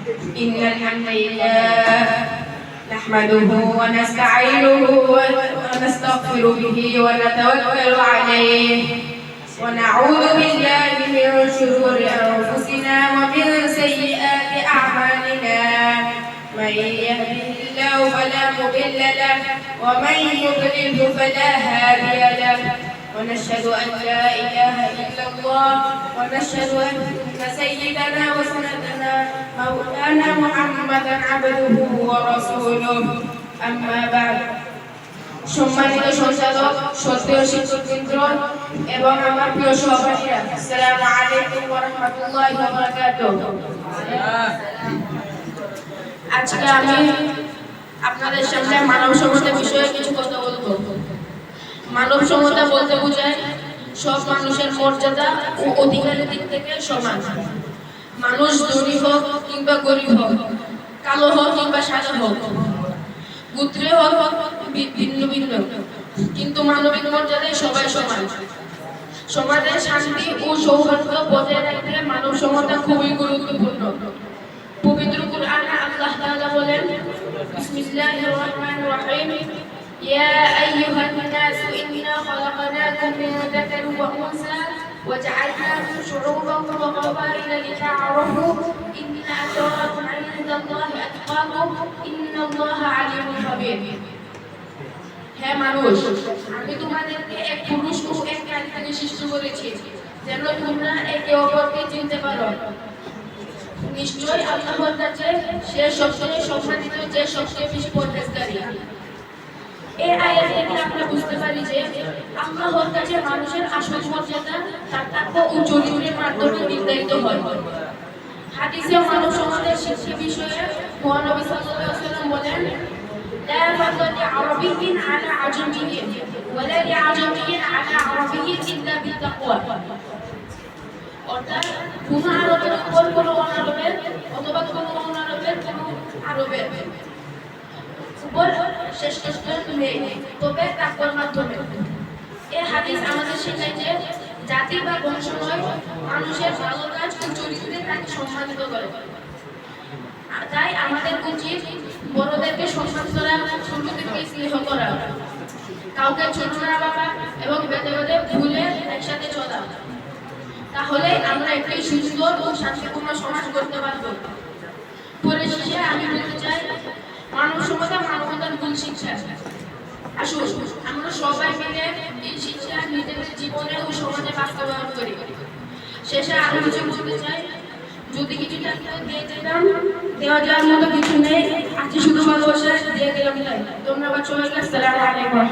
إن الحمد لله نحمده ونستعينه ونستغفر به ونتوكل عليه ونعوذ بالله من شرور أنفسنا ومن سيئات أعمالنا من يهده الله فلا مضل له ومن يضلل فلا هادي له ونشهد أن لا إله إلا الله ونشهد أن سيدنا وسندنا مولانا محمدا عبده ورسوله أما بعد সম্মানিত সঞ্চালক সত্য শিক্ষকবৃন্দ এবং আমার প্রিয় সহপাঠীরা আসসালামু আলাইকুম ওয়া রাহমাতুল্লাহি ওয়া বারাকাতুহু। আজকে আমি আপনাদের সামনে মানব সভ্যতা বিষয়ে কিছু কথা বলবো। মানব সভ্যতা বলতে বোঝায় সব মানুষের মর্যাদা ও অধিকারের দিক থেকে সমান। মানুষ ধনী হোক কিংবা গরিব হোক, কালো হোক কিংবা সাদা হোক, গোত্রে হোক ভিন্ন ভিন্ন, কিন্তু মানবিক মর্যাদায় সবাই সমান। সমাজের শান্তি ও সৌহার্দ্য বজায় রাখতে মানব সভ্যতা খুবই গুরুত্বপূর্ণ। পবিত্র কুরআনে আল্লাহ তাআলা বলেন, বিসমিল্লাহির রহমানির রহিম, ইয়া আইয়ুহান নাস ইন্না খালাকনাকুম মিন যাকারিন ওয়া উনসা ওয়া জাআলনাকুম শুউবান ওয়া ক্বাবাইলা লিতা'আরাফু ইন্না আক্রামাকুম 'ইনদাল্লাহি আতকাকুম ইন্নাল্লাহা আলিমুন খাবীর। হে মানুষ, আমি তোমাদেরকে এক পুরুষ ও এক নারী থেকে সৃষ্টি করেছি যেন তোমরা একে অপরকে চিনতে পারো। নিশ্চয়ই আল্লাহর কাছে সে সবচেয়ে সম্মানিত, যে সবচেয়ে বেশি পরহেজগারী। এই আয়াত থেকে আমরা বুঝতে পারি যে আল্লাহর কাছে মানুষের আসল মর্যাদা তার তাকওয়া ও চরিত্রের মাধ্যমে নির্ধারিত হয়। হাদিসে মানব সমাজের শিক্ষা বিষয়ে মহানবী সাল্লাল্লাহু আলাইহি ওয়াসাল্লাম বলেন, لا فضل لعربي على عجمي ولا لعجمي على عربي إلا بالتقوى। অর্থাৎ কোন আরবের উপর কোন অনারবের অথবা কোন অনারবের কোন আরবের উপর শ্রেষ্ঠত্ব নেই, তবে তাকওয়ার মাধ্যমে। এই হাদিস আমাদের শেখায় যে জাতি বা বংশ নয়, মানুষের ভালো কাজ ও চরিত্রে তাকে সম্মানিত করে। তাই আমাদের উচিত বড়দেরকে সম্মান করা, ছোটদেরকে স্নেহ করা, কাউকে ছোট না ভাবা এবং বেঁধে বেঁধে ভুলে একসাথে চলা। তাহলে আমরা একটি সুন্দর ও শান্তিপূর্ণ সমাজ করতে পারব। পরিশেষে আমি বলতে চাই, মানব সভ্যতা মানবতার মূল শিক্ষা। আসুন আমরা সবাই মিলে এই শিক্ষা নিজেদের জীবনে ও সমাজে বাস্তবায়ন করি। শেষে আমি কিছু বলতে চাই, যদি কিছু দেওয়া যাওয়ার মতো কিছু নেই, আজকে শুধু ভালোবাসা দিয়ে গেলাম। তাই ধন্যবাদ সবাইকে। আসসালামু আলাইকুম।